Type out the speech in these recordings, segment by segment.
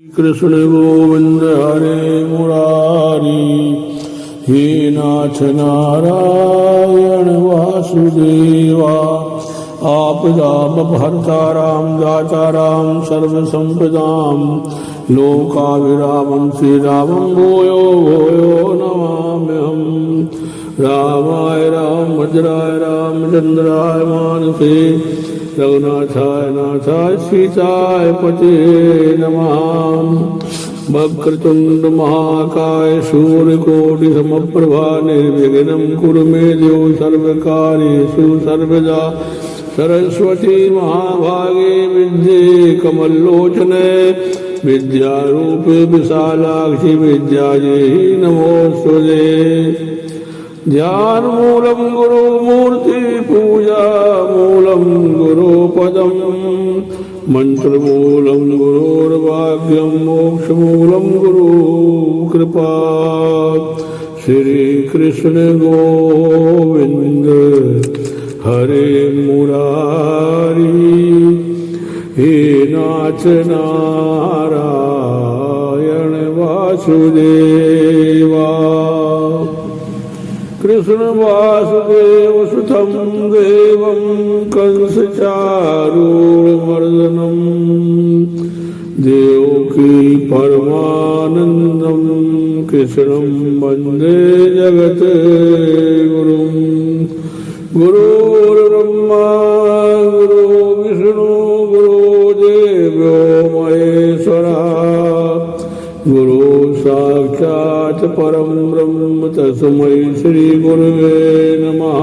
कृष्ण गोविंद हरे मुरारी, हे नाथ नारायण वासुदेवा। आपदाम भर्ताराम दाताराम सर्व संपदाम, लोकाभिरामं श्रीरामं भूयो भूयो नमाम्यहम्। रामाय रामभद्राय रामचंद्राय मानसे, रघुनाथाय नाथाय सीताय पते नमः। वक्रतुंड महाकाय सूर्यकोटि समप्रभा, निर्विघ्नं कुरु मे देव सर्वकार्येषु सर्वदा। सरस्वती महाभागे विद्ये कमलोचने, विद्यारूपे विशालाक्षि विद्यादेहि नमोस्तुते। ध्यान मूलम गुरु मूर्ति पूजा मूलम गुरु पदम, मंत्र मूलम गुरुर्भाग्यम मोक्ष मूलम गुरु कृपा। श्री कृष्ण गोविंद हरे मुरारी, हे नाथ नारायण वासुदेवा। कृष्ण वासुदेव सुतं देवं कंस चारूरमर्दनं, देवकी परमानंदं कृष्णं वंदे जगत गुरुं। गुरुर्ब्रह्मा गुरु विष्णु गुरुदेवो महेश्वरा, गुरु साक्षात् परम ब्रह्म तस्मै श्री गुरुवे नमः।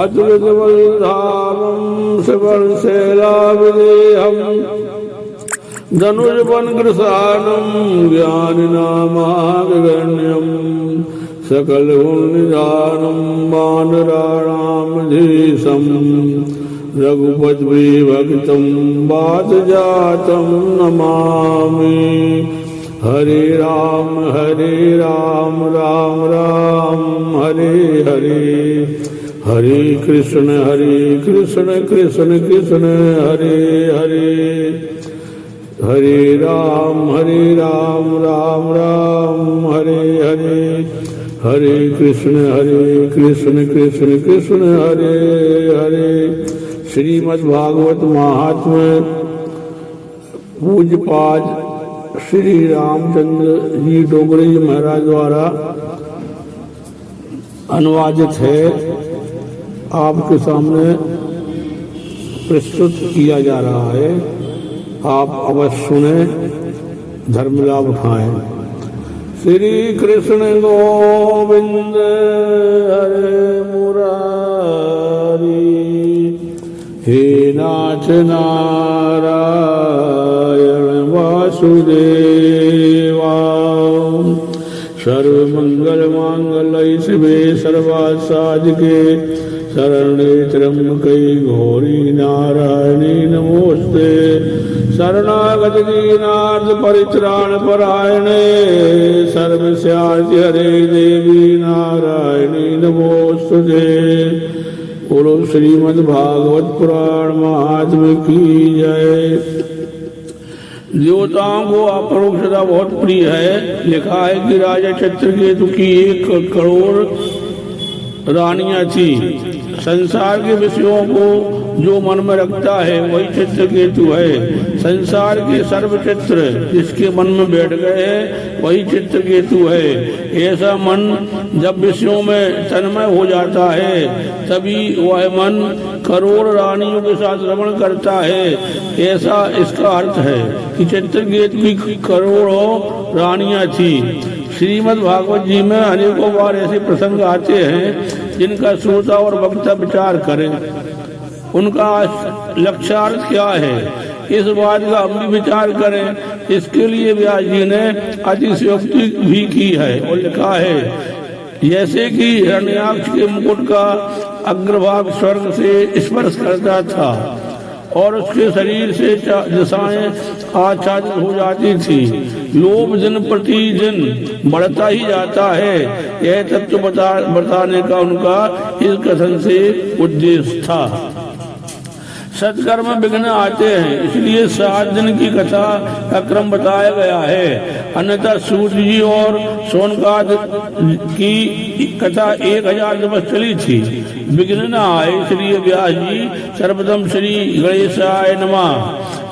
अतुलितबलधामं सबलशैलाभिदेहं, धनुर्वनकृशानं ज्ञानिनामागण्यं, सकलगुणनिधानं वानराणामधीशं, रघुपतिभक्तं वातजातं नमामि। हरे राम राम राम हरे हरे, हरे कृष्ण कृष्ण कृष्ण हरे हरे। हरे राम राम राम हरे हरे, हरे कृष्ण कृष्ण कृष्ण हरे हरे। श्रीमद्भागवत महात्म्य पूज्यपाद श्री रामचंद्र जी डोगरी महाराज द्वारा अनुवादित है, आपके सामने प्रस्तुत किया जा रहा है। आप अवश्य सुने, धर्म लाभ उठाएं। श्री कृष्ण गोविंद हरे मुरारी, हे नाथ नारायण वासुदेवा। सर्वमंगल मांगल्ये शिवे सर्वार्थ साधिके, शरण्ये त्र्यंबके गौरी नारायणी नमोस्ते। शरणागत दीनार्थ परित्राण परायणे, सर्वस्यार्थ हरे देवी नारायणी नमोस्तुते। बोलो श्रीमद्भागवत पुराण महात्म्य की जय। देवताओं को अपरोक्षता बहुत प्रिय है। लिखा है कि राजा चित्रकेतु की 1 करोड़ रानियां थी। संसार के विषयों को जो मन में रखता है वही चित्रकेतु है। संसार के सर्वचित्र जिसके मन में बैठ गए वही चित्रकेतु है। ऐसा मन जब विषयों में तन्मय हो जाता है तभी वह मन करोड़ रानियों के साथ रमण करता है। ऐसा इसका अर्थ है कि चित्रकेतु की करोड़ों रानियां थी। श्रीमद् भागवत जी में अनेकों बार ऐसे प्रसंग आते हैं जिनका श्रोता और वक्ता विचार करें, उनका लक्ष्यार्थ क्या है, इस बात का हम भी विचार करें। इसके लिए व्यास जी ने अतिशयोक्ति भी की है और लिखा है, जैसे कि हिरण्याक्ष के मुकुट का अग्रभाग स्वर्ग से स्पर्श करता था और उसके शरीर से दशाएं आच्छादित हो जाती थी। लोभ दिन प्रतिदिन बढ़ता ही जाता है। यह तत्व बताने का उनका इस कथन से उद्देश्य था। सत्कर्म विघ्न आते हैं, इसलिए 7 दिन की कथा का क्रम बताया गया है। अन्यथा सूर्य जी और सोनकाद की कथा 1000 दिवस चली थी, विघ्न न आए, इसलिए व्यास जी सर्वप्रथम श्री गणेशाय नमः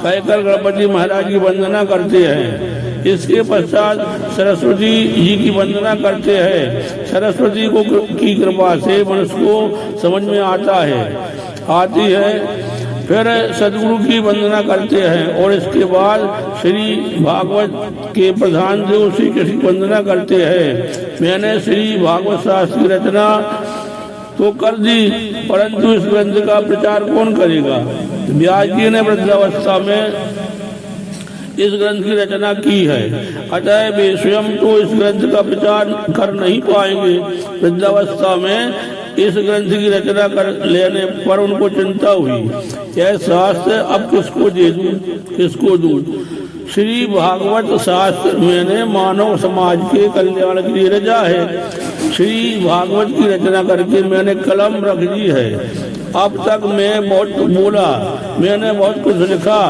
कहकर गणपति महाराज की वंदना करते हैं। इसके पश्चात सरस्वती जी की वंदना करते हैं। सरस्वती को की कृपा से मनुष्य को समझ में आती है। फिर सदगुरु की वंदना करते हैं और इसके बाद श्री भागवत के प्रधान देव श्री कृष्ण की वंदना करते हैं। मैंने श्री भागवत शास्त्र की रचना तो कर दी, परंतु इस ग्रंथ का प्रचार कौन करेगा? व्यास जी ने वृद्धावस्था में इस ग्रंथ की रचना की है, अतः वे स्वयं तो इस ग्रंथ का प्रचार कर नहीं पाएंगे। वृद्धावस्था में इस ग्रंथ की रचना कर लेने पर उनको चिंता हुई, यह शास्त्र अब किसको दे दूं, किसको दूं? श्री भागवत शास्त्र मैंने मानव समाज के कल्याण के लिए रचा है। श्री भागवत की रचना करके मैंने कलम रख दी है। अब तक मैं बहुत बोला, मैंने बहुत कुछ लिखा,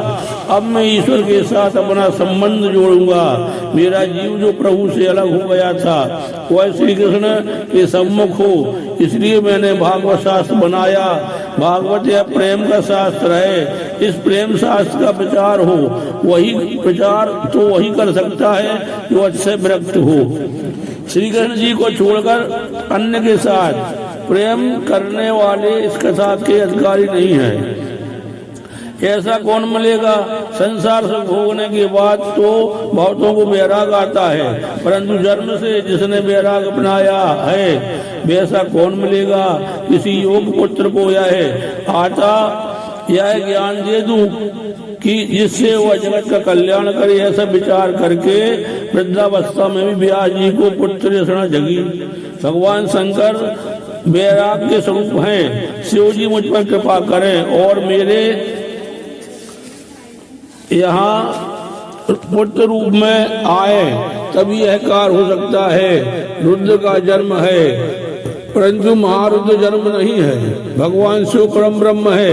अब मैं ईश्वर के साथ अपना संबंध जोड़ूंगा। मेरा जीव जो प्रभु से अलग हो गया था वह श्री कृष्ण के सम्मुख हो, इसलिए मैंने भागवत शास्त्र बनाया। भागवत यह प्रेम का शास्त्र है, इस प्रेम शास्त्र का प्रचार हो, वही प्रचार तो वही कर सकता है जो अच्छे विरक्त हो। श्री कृष्ण जी को छोड़कर अन्य के साथ प्रेम करने वाले इस कथा के अधिकारी नहीं है। ऐसा कौन मिलेगा? संसार से भोगने के बाद तो बहुतों को वैराग आता है, परंतु जन्म से जिसने वैराग अपनाया है वैसा कौन मिलेगा? किसी योग पुत्र को यह ज्ञान दे दूं कि जिससे वह जगत का कल्याण करे, ऐसा विचार करके वृद्धावस्था में भी व्यास जी को पुत्र रचना जगी। भगवान शंकर वैराग के स्वरूप हैं। शिव जी मुझ पर कृपा करें और मेरे यहाँ पुत्र रूप में आए, तभी यह कार्य हो सकता है। रुद्र का जन्म है, परंतु महारुद्र जन्म नहीं है। भगवान शिव परम ब्रह्म है,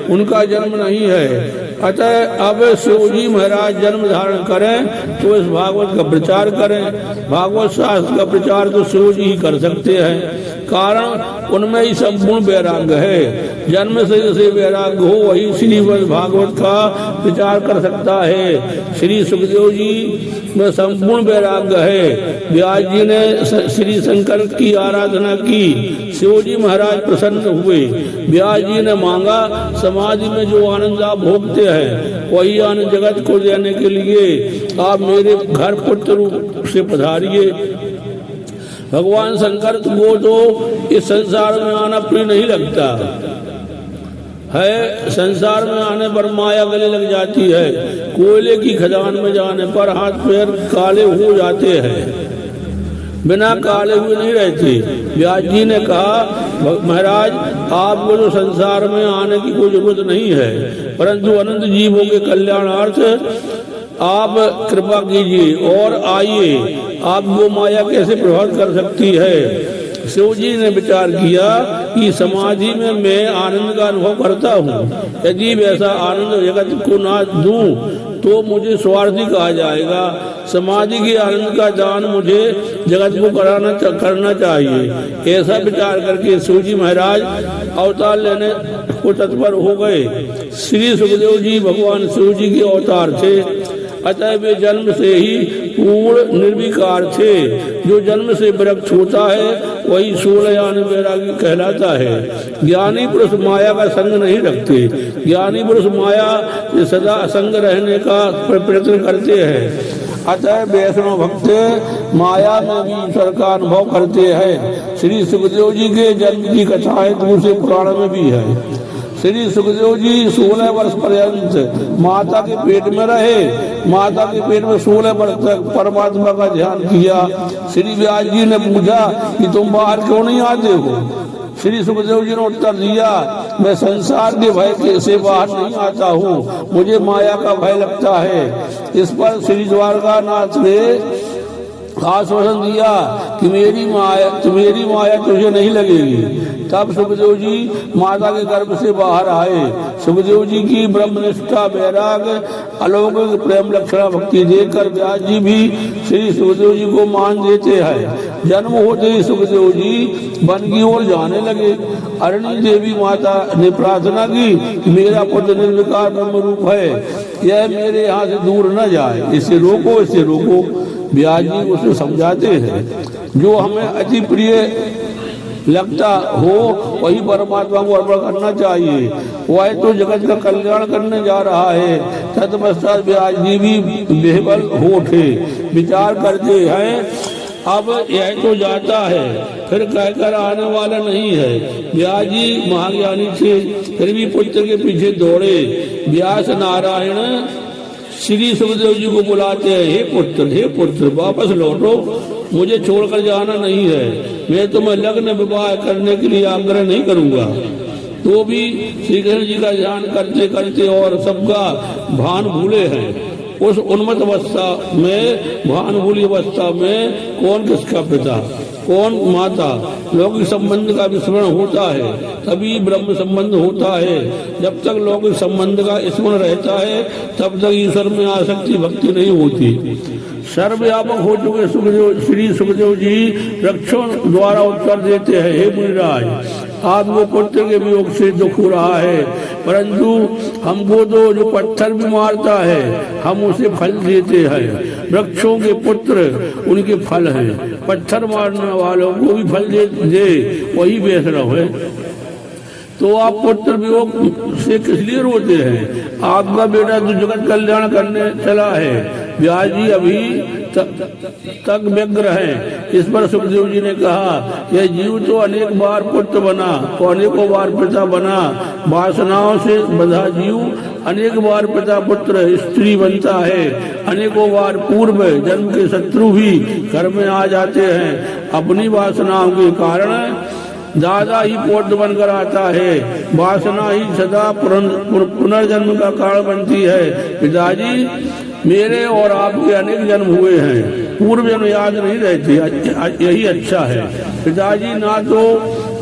उनका जन्म नहीं है। अतः अब शिव जी महाराज जन्म धारण करें तो इस भागवत का प्रचार करें। भागवत शास्त्र का प्रचार तो शिव जी ही कर सकते हैं, कारण उनमें ही संपूर्ण वैराग्य है। जन्म से जैसे वैराग्य हो वही श्री भागवत का प्रचार कर सकता है। श्री सुखदेव जी में संपूर्ण वैराग्य है। व्यास जी ने श्री शंकर की आराधना की, शिव जी महाराज प्रसन्न हुए। व्यास जी ने मांगा समाधि में जो आनंद आप भोगते हैं वही आनंद जगत को देने के लिए आप मेरे घर पुत्र रूप से पधारिए। भगवान शंकर को तो इस संसार में आना प्रिय नहीं लगता है। संसार में आने पर माया गले लग जाती है। कोयले की खदान में जाने पर हाथ पैर काले हो जाते हैं, बिना काले हुए नहीं रहते। व्यास जी ने कहा महाराज आपको तो संसार में आने की कोई जरूरत नहीं है, परंतु अनंत जीवों के कल्याणार्थ आप कृपा कीजिए और आइए। आपको माया कैसे प्रभावित कर सकती है? शिव जी ने विचार किया कि समाधि में मैं आनंद का अनुभव करता हूँ, यदि वैसा आनंद जगत को ना दूं तो मुझे स्वार्थी कहा जाएगा। समाधि के आनंद का दान मुझे जगत को करना चाहिए। ऐसा विचार करके शिव जी महाराज अवतार लेने को तत्पर हो गए। श्री सुखदेव जी भगवान शिव जी के अवतार थे, अतः वे जन्म से ही पूर्ण निर्विकार थे। जो जन्म से विरक्त होता है वही शूलयान वैरागी कहलाता है। ज्ञानी पुरुष माया का संग नहीं रखते। ज्ञानी पुरुष माया से सदा असंग रहने का प्रयत्न करते हैं। अतः वैष्णव भक्त माया में भी ईश्वर का अनुभव करते हैं। श्री सुखदेव जी के जन्म की कथाएं दूसरे पुराण में भी है। श्री सुखदेव जी 16 वर्ष पर्यंत माता के पेट में रहे। माता के पेट में 16 वर्ष तक परमात्मा का ध्यान किया। श्री व्यास जी ने पूछा कि तुम बाहर क्यों नहीं आते हो? श्री सुखदेव जी ने उत्तर दिया, मैं संसार के भय से बाहर नहीं आता हूँ, मुझे माया का भय लगता है। इस पर श्री द्वारकानाथ ने आश्वासन दिया कि मेरी माया तुझे नहीं लगेगी। तब सुखदेव जी माता के गर्भ से बाहर आए। सुखदेव जी की ब्रह्मनिष्ठा, वैराग, अलौकिक प्रेम लक्षणा भक्ति देखकर व्यास जी भी श्री सुखदेव जी को मान देते हैं। जन्म होते ही सुखदेव जी वन की ओर जाने लगे। अरणी देवी माता ने प्रार्थना की, मेरा पुत्र निर्विकार ब्रह्म रूप है, यह मेरे यहाँ से दूर न जाए, इसे रोको, इसे रोको। व्यास जी उसे समझाते हैं, जो हमें अति प्रिय लगता हो वही परमात्मा को अर्पण करना चाहिए, वह तो जगत का कल्याण करने जा रहा है। तत्पश्चात व्यास जी भी बेबल हो उठे, विचार करते हैं, अब यह तो जाता है, फिर कहकर आने वाला नहीं है। व्यास जी महाज्ञानी थे, फिर भी पुत्र के पीछे दौड़े। व्यास नारायण श्री सुखदेव जी को बुलाते हैं, हे पुत्र वापस लौटो, मुझे छोड़कर जाना नहीं है। मैं तुम्हें लग्न विवाह करने के लिए आग्रह नहीं करूंगा। तो भी श्री कृष्ण जी का ध्यान करते करते और सबका भान भूले हैं। उस उन्मत्त अवस्था में, भान भूली अवस्था में कौन किसका पिता, कौन माता, लौकिक संबंध का विस्मरण होता है तभी ब्रह्म संबंध होता है। जब तक लौकिक संबंध का स्मरण रहता है तब तक ईश्वर में आसक्ति भक्ति नहीं होती। सर्वव्यापक हो चुके श्री सुखदेव जी रक्षण द्वारा उत्तर देते हैं, हे मुनिराज, आपको पुत्र के वियोग से दुख हो रहा है, परंतु हमको तो जो पत्थर भी मारता है हम उसे फल देते हैं। वृक्षों के पुत्र उनके फल हैं, पत्थर मारने वालों को भी फल दे वही वैष्णव है। तो आप पुत्र वियोग से किस लिए रोते हैं? आपका बेटा तो जगत कल्याण करने चला है। व्यास जी अभी तक व्यग्र हैं। इस पर सुखदेव जी ने कहा, यह जीव तो अनेक बार पुत्र बना, तो अनेकों बार पिता बना। वासनाओं से बंधा जीव अनेक बार पिता पुत्र स्त्री बनता है। अनेकों बार पूर्व जन्म के शत्रु भी घर में आ जाते हैं। अपनी वासनाओं के कारण दादा ही पौत्र बनकर आता है। वासना ही सदा पुनर्जन्म का कारण बनती है। पिताजी, मेरे और आपके अनेक जन्म हुए हैं, पूर्व जन्म याद नहीं रहते, यही अच्छा है। पिताजी, ना तो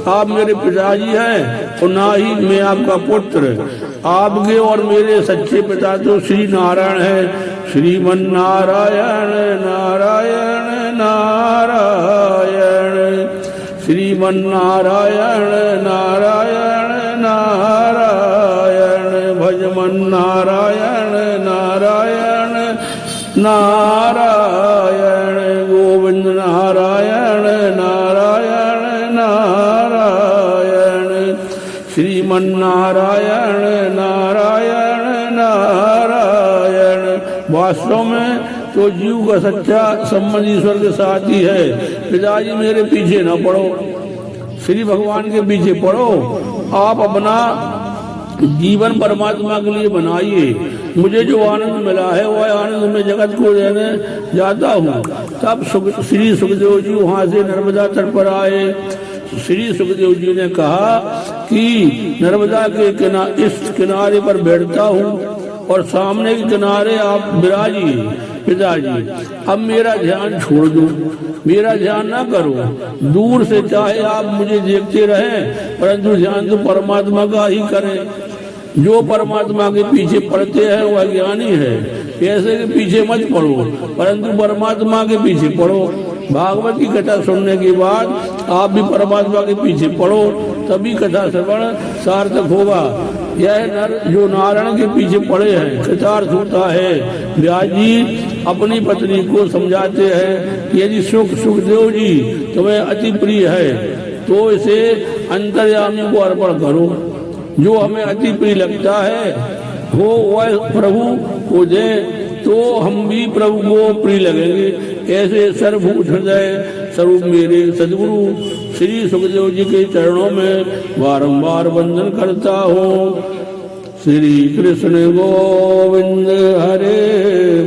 आप मेरे पिताजी हैं और ना ही मैं आपका पुत्र। आपके और मेरे सच्चे पिता तो श्री नारायण है। श्रीमन नारायण नारायण नारायण, श्रीमन नारायण नारायण नारायण, भजमन नारायण नारायण नारायण, गोविंद नारायण नारायण नारायण, श्रीमन नारायण नारायण नारायण। वास्तव में तो जीव का सच्चा संबंध ईश्वर के साथ ही है। पिताजी, मेरे पीछे न पड़ो, श्री भगवान के पीछे पड़ो। आप अपना जीवन परमात्मा के लिए बनाइए। मुझे जो आनंद मिला है वह आनंद मैं जगत को देने जाता हूँ। तब श्री सुखदेव जी वहाँ से नर्मदा तट पर आए। श्री सुखदेव जी ने कहा कि नर्मदा के इस किनारे पर बैठता हूँ और सामने के किनारे आप विराजिए। पिताजी, अब मेरा ध्यान छोड़ दो, मेरा ध्यान ना करो। दूर से चाहे आप मुझे देखते रहें, परंतु ध्यान तो परमात्मा का ही करें। जो परमात्मा के पीछे पड़ते हैं वह ज्ञानी है। ऐसे के पीछे मत पड़ो, परंतु परमात्मा के पीछे पड़ो। भागवत की कथा सुनने के बाद आप भी परमात्मा के पीछे पड़ो, तभी कथा श्रवण सार्थक होगा। यह नर जो नारायण के पीछे पड़े हैं कृतार्थ होता है। व्यास जी अपनी पत्नी को समझाते हैं, यदि सुखदेव जी तुम्हें अति प्रिय है तो इसे अंतर्यामी को अर्पण करो। जो हमें अति प्रिय लगता है वो वह प्रभु को दे, तो हम भी प्रभु को प्रिय लगेंगे। ऐसे सर्वभूत हृदय स्वरूप मेरे सदगुरु श्री सुखदेव जी के चरणों में बारंबार वंदन करता हूँ। श्री कृष्ण गोविंद हरे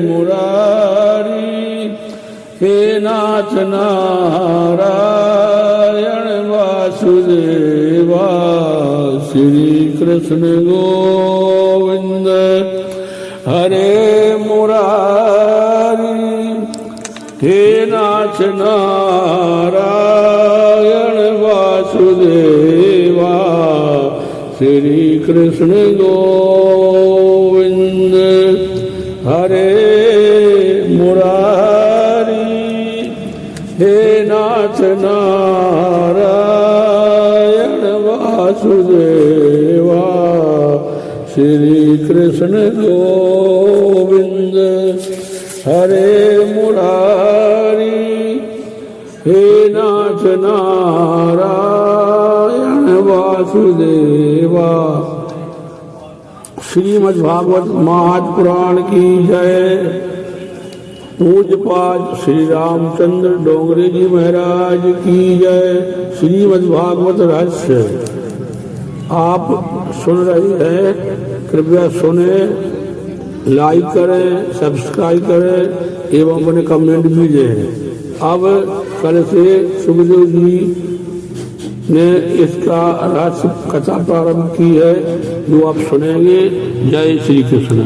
मुरारी, हे नाथ नारायण वासुदेवा। श्री कृष्ण गोविंद हरे मुरारी, हे नाथ नारायण वासुदेवा। श्री कृष्ण गोविंद हरे मुरारी हे नाथ नारायण वासुदेवा श्री कृष्ण गोविंद हरे मुरारी हे नाथ नारायण वासुदेवा। श्रीमद्भागवत महापुराण की जय। पूज्यपाद श्री रामचंद्र डोंगरे जी महाराज की जय। श्रीमद्भागवत रहस्य आप सुन रहे हैं, कृपया सुने, लाइक करें, सब्सक्राइब करें एवं अपने कमेंट भी दें। अब कल से सुखदेव जी ने इसका रहस्य कथा प्रारंभ की है, जो आप सुनेंगे। जय श्री कृष्ण।